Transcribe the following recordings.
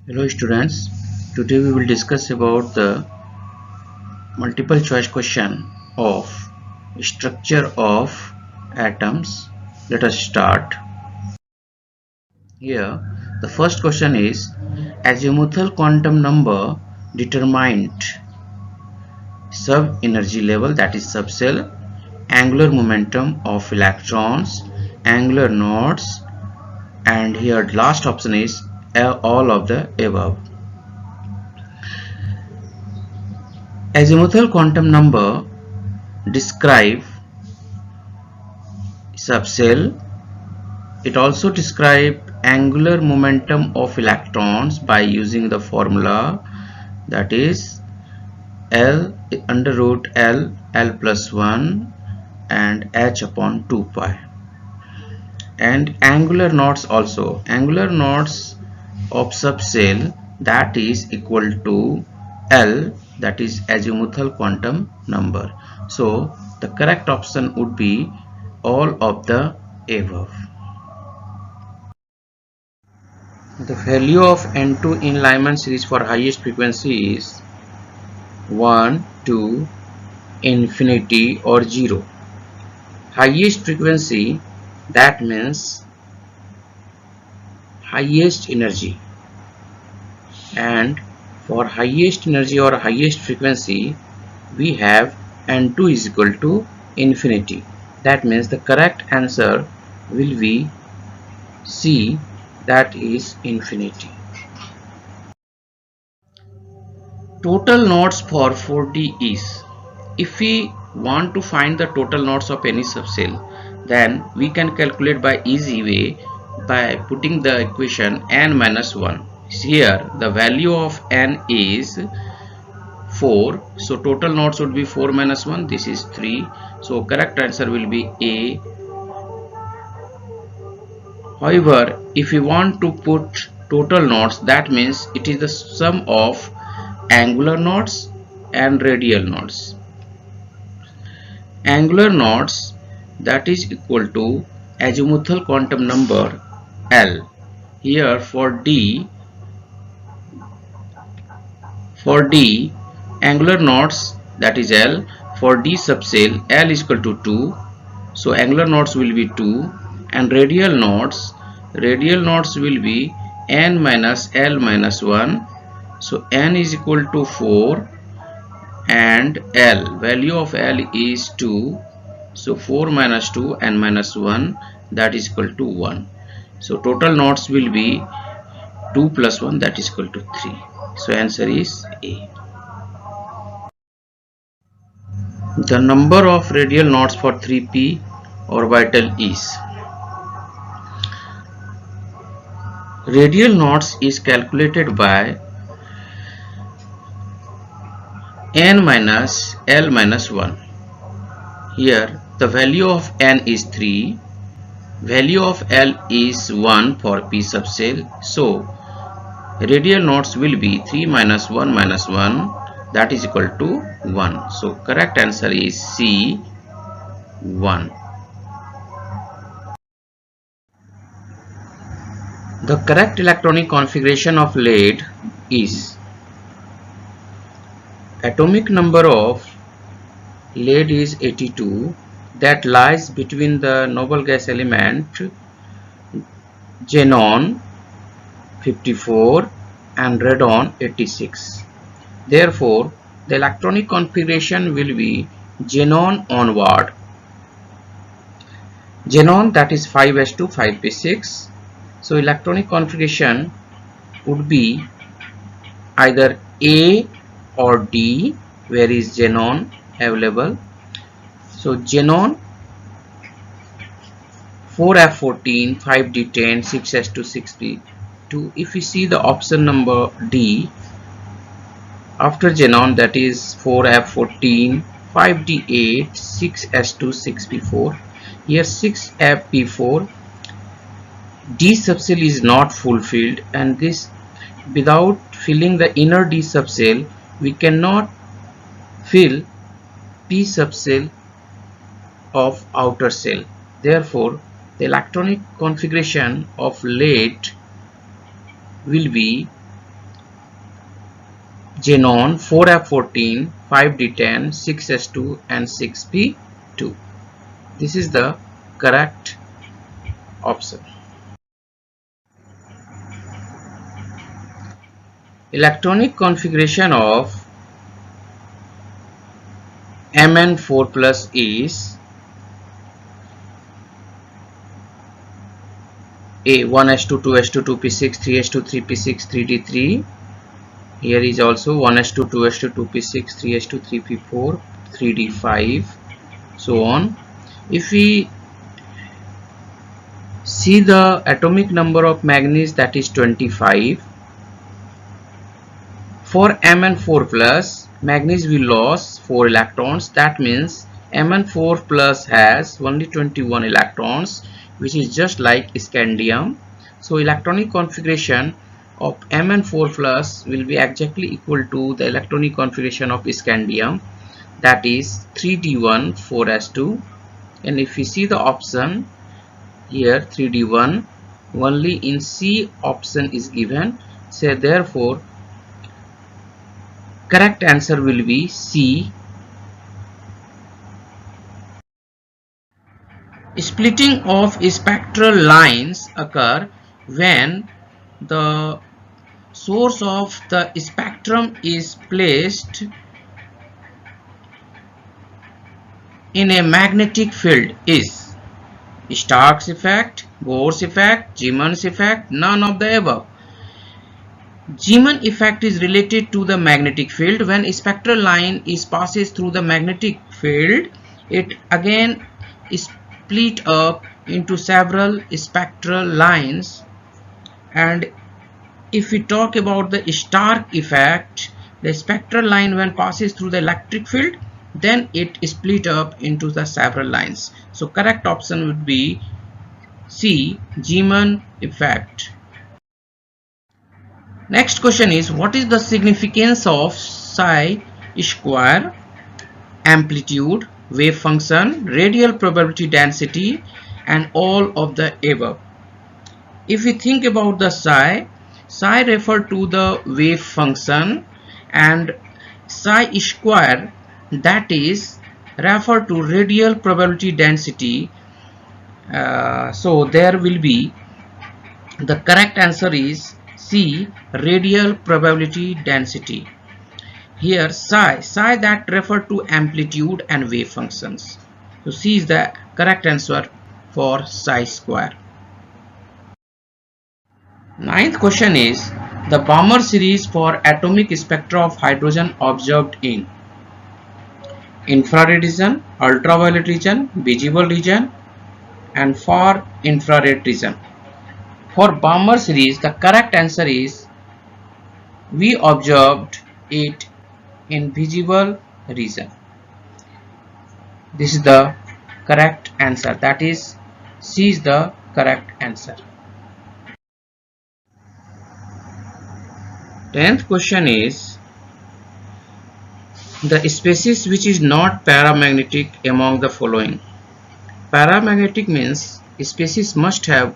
Hello students, today we will discuss about the multiple choice question of structure of atoms. Let us start. Here the first question is azimuthal quantum number determined sub energy level, that is subcell, angular momentum of electrons, angular knots, and here last option is all of the above. Azimuthal quantum number describe subcell. It also describes angular momentum of electrons by using the formula, that is L under root L plus 1 and H upon 2 pi. And angular knots also. Angular knots of subcell, that is equal to L, that is azimuthal quantum number. So the correct option would be all of the above. The value of N2 in Lyman series for highest frequency is 1, 2, infinity or 0. Highest frequency, that means highest energy, and for highest energy or highest frequency we have N2 is equal to infinity. That means the correct answer will be C, that is infinity. Total nodes for 4D is, if we want to find the total nodes of any subcell, then we can calculate by easy way by putting the equation n minus 1. Here the value of n is 4, so total nodes would be 4 minus 1, this is 3, so correct answer will be A. However, if we want to put total nodes, that means it is the sum of angular knots and radial knots. Angular knots, that is equal to azimuthal quantum number L. Here for D angular knots, that is L. For D subcell, L is equal to 2, so angular knots will be 2, and radial knots will be n minus L minus 1, so n is equal to 4 and L, value of L is 2, so 4 minus 2 and minus 1, that is equal to 1, so total knots will be 2 plus 1, that is equal to 3, so answer is A. The number of radial knots for 3p orbital is, radial knots is calculated by n minus L minus 1. Here the value of n is 3, value of L is 1 for p subcell, so radial knots will be 3 minus 1 minus 1, that is equal to 1, so correct answer is C, 1. The correct electronic configuration of lead is, atomic number of lead is 82, that lies between the noble gas element xenon 54 and radon 86. Therefore, the electronic configuration will be xenon onward. Xenon, that is 5s2 5p6. So electronic configuration would be either A or D, where is xenon available. So xenon 4f14 5d10 6s2 6p2. If we see the option number D, after xenon, that is 4f14 5d8 6s2 6p4. Here 6fp4, D subcell is not fulfilled, and this, without filling the inner D subcell, we cannot fill P subcell of outer cell. Therefore, the electronic configuration of lead will be xenon, 4f14, 5d10, 6s2 and 6p2. This is the correct option. Electronic configuration of Mn4 plus is A 1s2, 2s2, 2p6, 3s2, 3p6, 3d3. Here is also 1s2, 2s2, 2p6, 3s2, 3p4, 3d5, so on. If we see the atomic number of manganese, that is 25. For Mn4 plus, manganese will lose 4 electrons. That means Mn4 plus has only 21 electrons, which is just like scandium. So electronic configuration of Mn4 plus will be exactly equal to the electronic configuration of scandium, that is 3d1 4s2. And if we see the option here, 3d1 only in C option is given, so therefore correct answer will be C. Splitting of spectral lines occur when the source of the spectrum is placed in a magnetic field. Is Stark's effect, Bohr's effect, Zeeman's effect, none of the above. Zeeman effect is related to the magnetic field. When a spectral line passes through the magnetic field, it again is split up into several spectral lines. And if we talk about the Stark effect, the spectral line when passes through the electric field, then it is split up into the several lines. So correct option would be C, Zeeman effect. Next question is, what is the significance of psi square, amplitude, wave function, radial probability density, and all of the above? If we think about the psi refer to the wave function, and psi square, that is refer to radial probability density. So there will be the correct answer is C, radial probability density. Here psi that refer to amplitude and wave functions. So C is the correct answer for psi square. Ninth question is, the Balmer series for atomic spectra of hydrogen observed in infrared region, ultraviolet region, visible region, and far infrared region. For Balmer series, the correct answer is we observed it in visible region. This is the correct answer, that is C is the correct answer. 10th question is, the species which is not paramagnetic among the following. Paramagnetic means species must have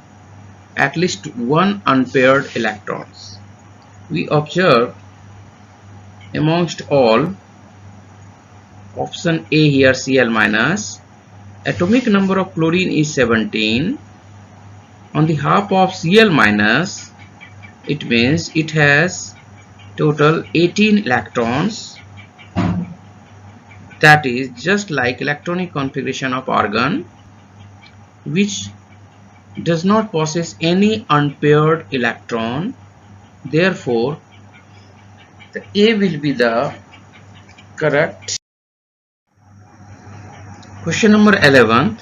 at least one unpaired electrons. We observe amongst all option A here, Cl minus. Atomic number of chlorine is 17. On the half of Cl minus, it means it has total 18 electrons. That is just like electronic configuration of argon, which does not possess any unpaired electron. Therefore the A will be the correct. Question number 11th,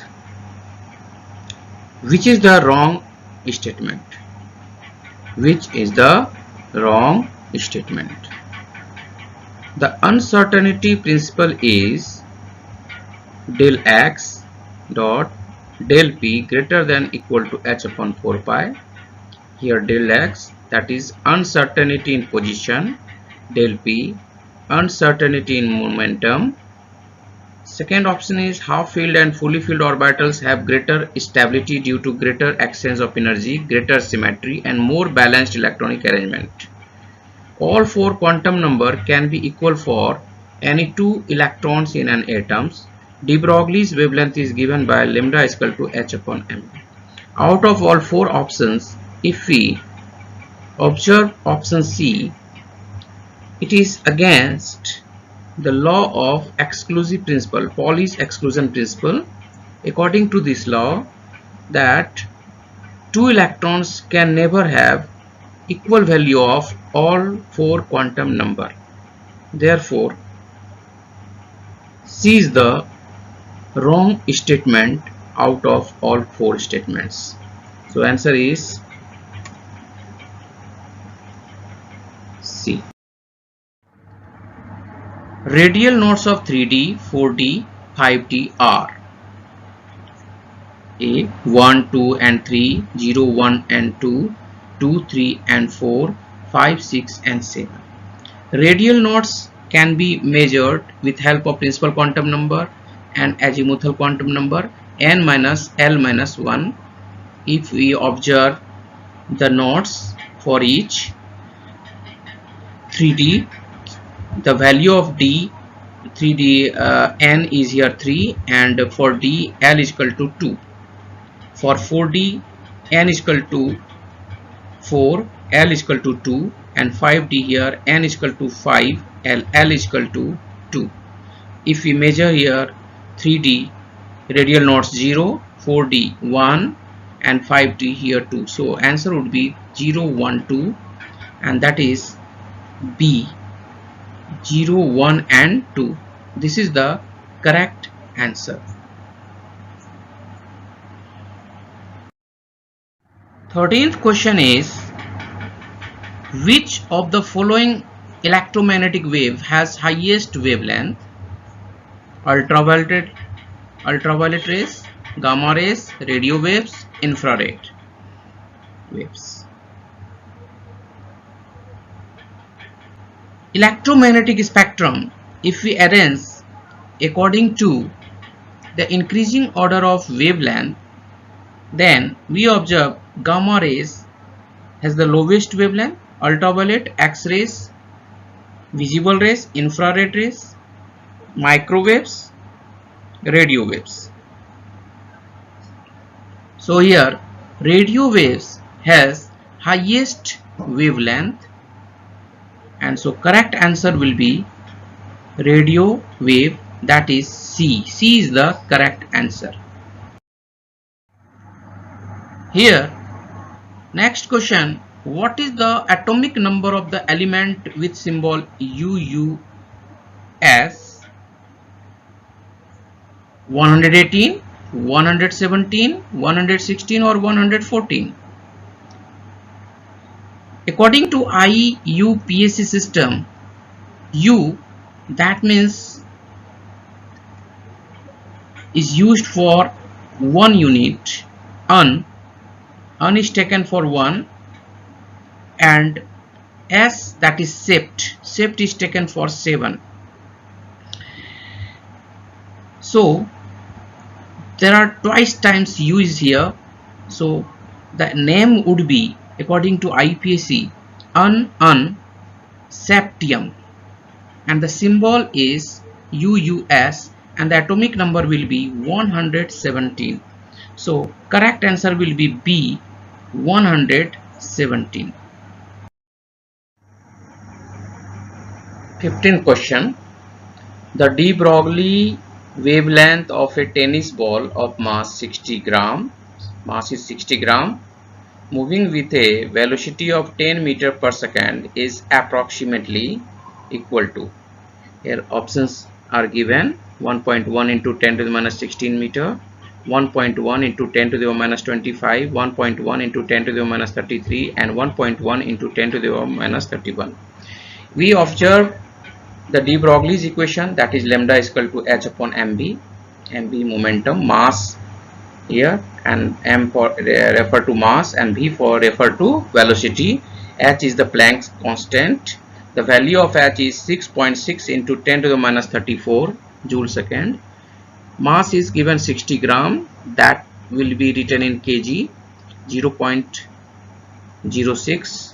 which is the wrong statement? Which is the wrong statement? The uncertainty principle is del x dot del p greater than equal to h upon 4 pi. Here del x, that is uncertainty in position, del p uncertainty in momentum. Second option is half filled and fully filled orbitals have greater stability due to greater exchange of energy, greater symmetry, and more balanced electronic arrangement. all four quantum number can be equal for any two electrons in an atom. De Broglie's wavelength is given by lambda is equal to h upon m. Out of all four options, if we observe option C, it is against the law of exclusive principle, Pauli's exclusion principle. According to this law, that two electrons can never have equal value of all four quantum number. Therefore, C is the wrong statement out of all four statements. So answer is C. Radial nodes of 3D, 4D, 5D are A 1, 2 and 3, 0, 1 and 2, 2, 3 and 4, 5, 6 and 7. Radial nodes can be measured with help of principal quantum number and azimuthal quantum number n minus L minus 1. If we observe the nodes for each 3D, the value of D 3D n is here 3, and for D L is equal to 2. For 4D n is equal to 4, L is equal to 2, and 5D here n is equal to 5, L is equal to 2. If we measure here 3D radial nodes 0, 4D 1 and 5D here 2. So answer would be 0, 1, 2, and that is B, 0, 1 and 2. This is the correct answer. 13th question is, which of the following electromagnetic wave has highest wavelength? Ultraviolet rays, gamma rays, radio waves, infrared waves. Electromagnetic spectrum, if we arrange according to the increasing order of wavelength, then we observe gamma rays has the lowest wavelength, ultraviolet, X-rays, visible rays, infrared rays, microwaves, radio waves. So here radio waves has highest wavelength, and so correct answer will be radio wave, that is C. C is the correct answer. Here next question, what is the atomic number of the element with symbol UUS? 118, 117, 116 or 114? According to IUPAC system, U, that means is used for 1 unit, un is taken for 1, and S, that is sept is taken for 7. So there are twice times U is here, so the name would be, according to IUPAC, septium, and the symbol is UUS, and the atomic number will be 117. So correct answer will be B, 117. 15th question, the de Broglie wavelength of a tennis ball of mass 60 gram, mass is 60 gram, moving with a velocity of 10 meter per second is approximately equal to, here options are given, 1.1 into 10 to the minus 16 meter, 1.1 into 10 to the minus 25, 1.1 into 10 to the minus 33, and 1.1 into 10 to the minus 31. We observe the de Broglie's equation, that is lambda is equal to h upon mb, mb momentum, mass here, and m for refer to mass, and v for refer to velocity. H is the Planck's constant. The value of h is 6.6 into 10 to the minus 34 joule second. Mass is given 60 gram, that will be written in kg, 0.06,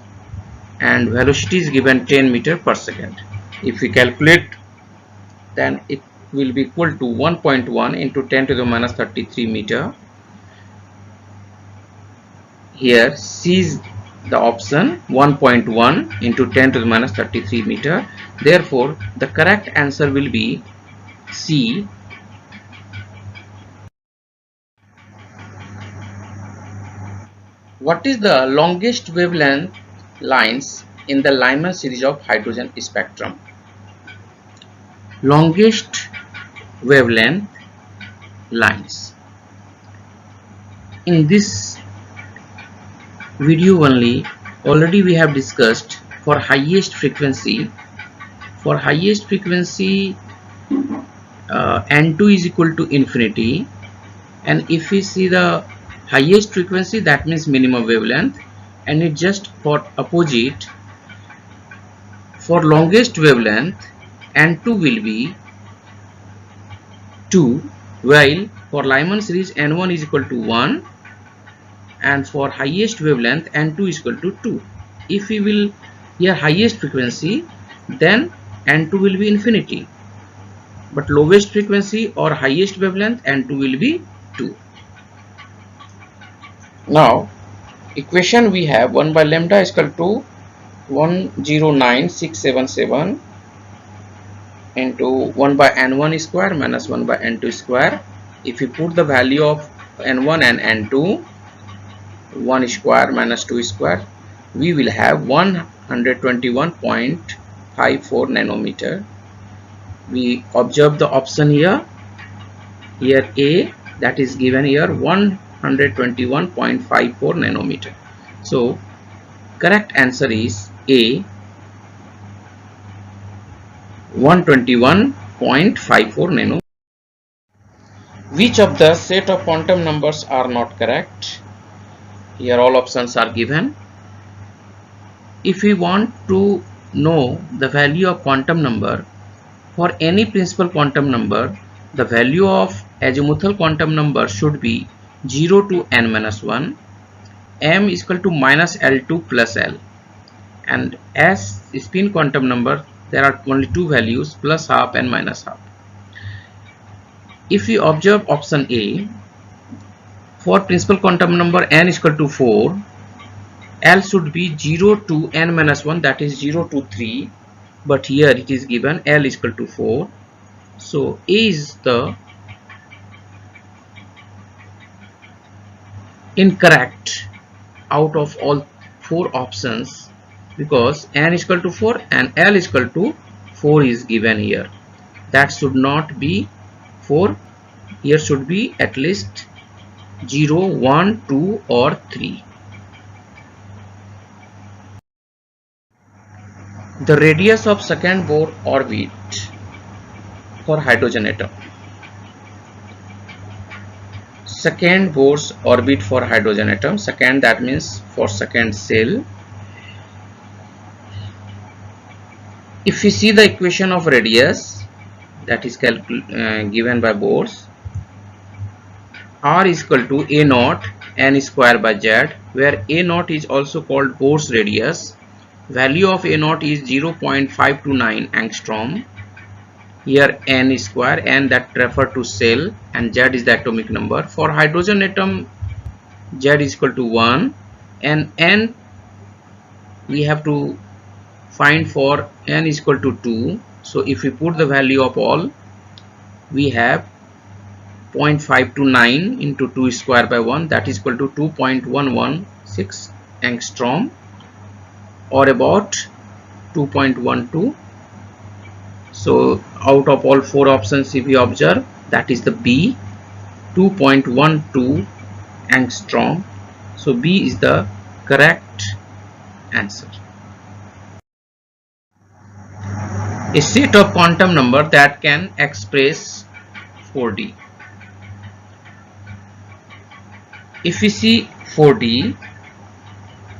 and velocity is given 10 meter per second. If we calculate, then it will be equal to 1.1 into 10 to the minus 33 meter. Here C is the option, 1.1 into 10 to the minus 33 meter. Therefore, the correct answer will be C. What is the longest wavelength lines in the Lyman series of hydrogen spectrum? Longest wavelength lines. In this video only, already we have discussed for highest frequency. For highest frequency, N2 is equal to infinity, and if we see the highest frequency, that means minimum wavelength, and it just for opposite. For longest wavelength, N2 will be 2, while for Lyman series N1 is equal to 1, and for highest wavelength N2 is equal to 2. If we will here highest frequency, then N2 will be infinity, but lowest frequency or highest wavelength N2 will be 2. Now equation we have 1 by lambda is equal to 109677 into 1 by n1 square minus 1 by n2 square. If we put the value of n1 and n2, 1 square minus 2 square, we will have 121.54 nanometer. We observe the option here. Here A, that is given here 121.54 nanometer. So correct answer is A, 121.54 nanometer. Which of the set of quantum numbers are not correct? Here all options are given. If we want to know the value of quantum number, for any principal quantum number, the value of azimuthal quantum number should be 0 to n minus 1. M is equal to minus L2 plus L, and as spin quantum number, there are only two values, plus half and minus half. If we observe option A, for principal quantum number n is equal to 4, L should be 0 to n minus 1, that is 0 to 3, but here it is given L is equal to 4. So A is the incorrect out of all four options, because n is equal to 4 and L is equal to 4 is given here. That should not be 4. Here should be at least 0, 1, 2 or 3. The radius of second Bohr orbit for hydrogen atom. Second Bohr's orbit for hydrogen atom. Second, that means for second cell. If we see the equation of radius, that is given by Bohr's, R is equal to A naught n square by z, where A naught is also called Bohr's radius. Value of A naught is 0.529 angstrom. Here n square, n that refer to cell, and z is the atomic number. For hydrogen atom, z is equal to 1, and n we have to find for n is equal to 2. So if we put the value of all, we have 0.529 into 2 square by 1, that is equal to 2.116 angstrom, or about 2.12. So out of all four options, if we observe, that is the B, 2.12 angstrom. So B is the correct answer. A set of quantum number that can express 4D. If we see 4D,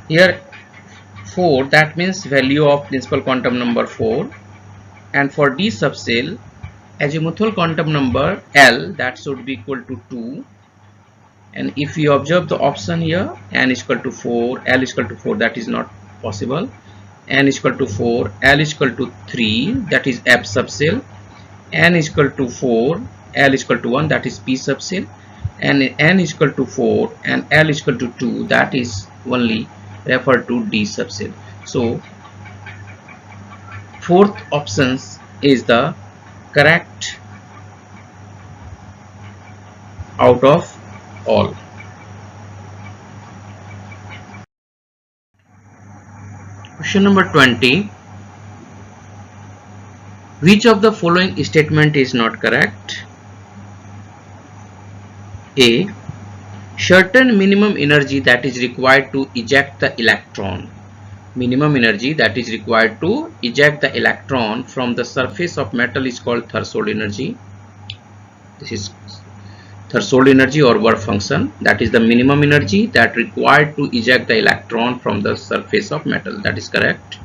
here 4, that means value of principal quantum number 4, and for D subcell, azimuthal quantum number L, that should be equal to 2. And if we observe the option here, n is equal to 4, L is equal to 4, that is not possible. n is equal to 4, L is equal to 3, that is F subcell, n is equal to 4, L is equal to 1, that is P subcell, and n is equal to 4 and L is equal to 2, that is only referred to D subcell. So fourth options is the correct out of all. Question number 20. Which of the following statement is not correct? A. Certain minimum energy that is required to eject the electron. Minimum energy that is required to eject the electron from the surface of metal is called threshold energy. This is threshold energy or work function. That is the minimum energy that required to eject the electron from the surface of metal. That is correct.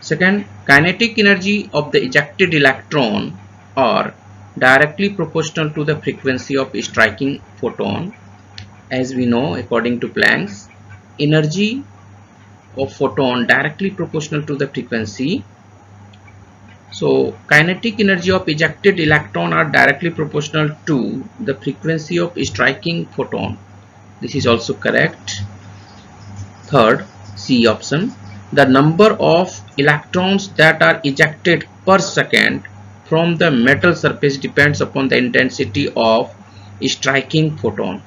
Second, kinetic energy of the ejected electron are directly proportional to the frequency of striking photon. As we know, according to Planck's, energy of photon directly proportional to the frequency. So kinetic energy of ejected electron are directly proportional to the frequency of striking photon. This is also correct. Third, C option. The number of electrons that are ejected per second from the metal surface depends upon the intensity of striking photon.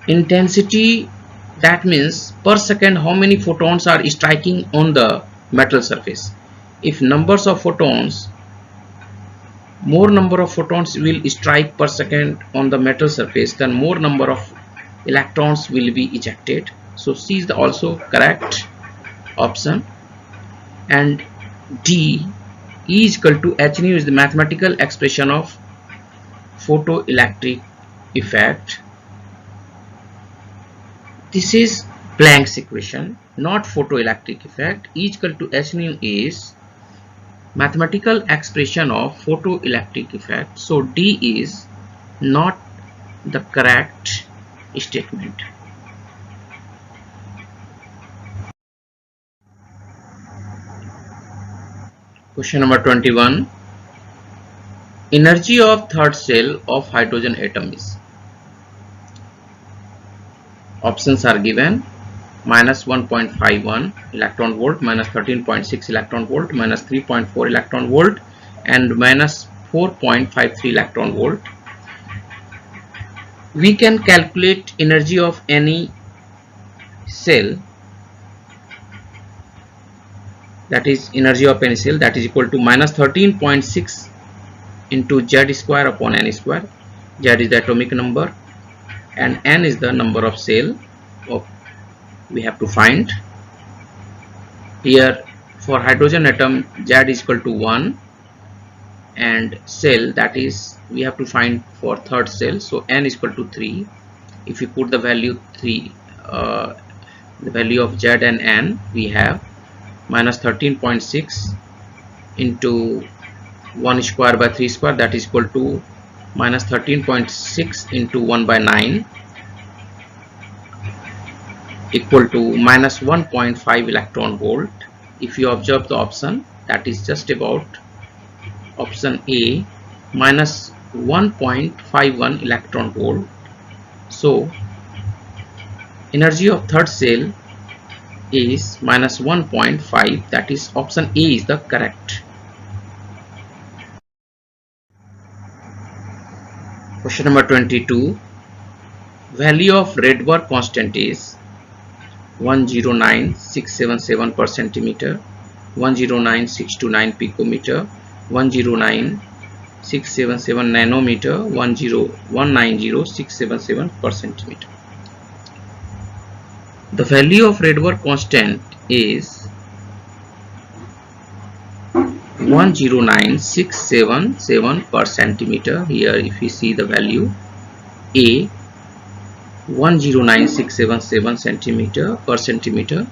Intensity, that means per second how many photons are striking on the metal surface. If numbers of photons, more number of photons will strike per second on the metal surface, then more number of electrons will be ejected. So C is the also correct option. And D, E is equal to h nu is the mathematical expression of photoelectric effect. This is Planck's equation, not photoelectric effect. E is equal to h nu is mathematical expression of photoelectric effect. So D is not the correct statement. Question number 21. Energy of third cell of hydrogen atom is. Options are given: minus 1.51 electron volt, minus 13.6 electron volt, minus 3.4 electron volt, and minus 4.53 electron volt. We can calculate energy of any cell, that is energy of any cell, that is equal to minus 13.6 into Z square upon N square. Z is the atomic number and N is the number of cell we have to find. Here for hydrogen atom, Z is equal to 1, and cell, that is we have to find for third cell, so N is equal to 3. If you put the value 3, the value of Z and N, we have minus 13.6 into 1 square by 3 square, that is equal to minus 13.6 into 1 by 9, equal to minus 1.5 electron volt. If you observe the option, that is just about option A, minus 1.51 electron volt. So energy of third cell is minus 1.5, that is option A is the correct. Question number 22. Value of Rydberg constant is 109,677 per centimeter, 109,629 picometer, 109,677 nanometer, 190,677 per centimeter. The value of Rydberg constant is 109,677 per centimeter. Here if you see the value A, 109,677 centimeter per centimeter.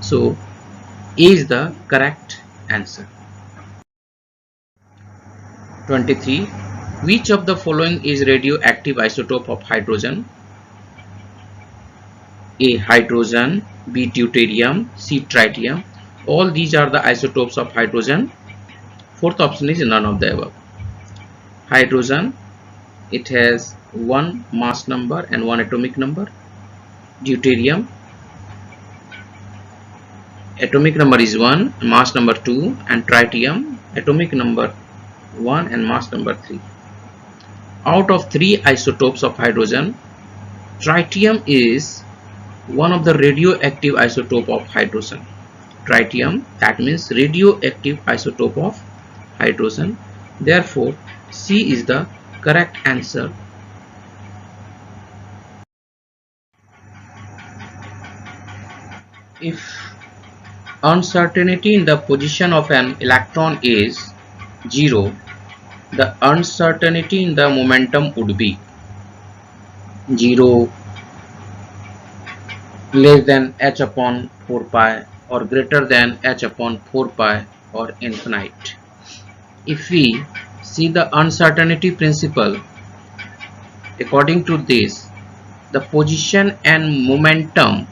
So A is the correct answer. 23. Which of the following is radioactive isotope of hydrogen? A. Hydrogen, B. Deuterium, C. Tritium. All these are the isotopes of hydrogen. Fourth option is none of the above. Hydrogen, it has one mass number and one atomic number. Deuterium, atomic number is 1, mass number 2, and tritium, atomic number 1 and mass number 3. Out of 3 isotopes of hydrogen, tritium is one of the radioactive isotope of hydrogen. Tritium, that means radioactive isotope of hydrogen. Therefore, C is the correct answer. If uncertainty in the position of an electron is 0, the uncertainty in the momentum would be 0, less than h upon 4 pi, or greater than h upon 4 pi, or infinite. If we see the uncertainty principle, according to this, the position and momentum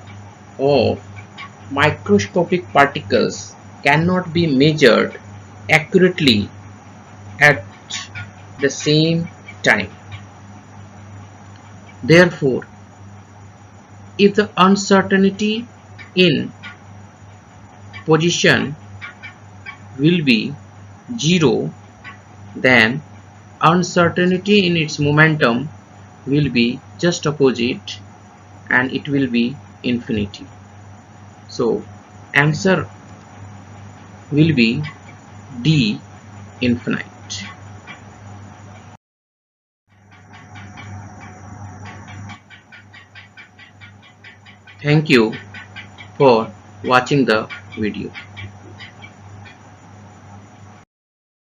of microscopic particles cannot be measured accurately at the same time. Therefore, if the uncertainty in position will be 0, then uncertainty in its momentum will be just opposite, and it will be infinity. So answer will be D, infinite. Thank you for watching the video.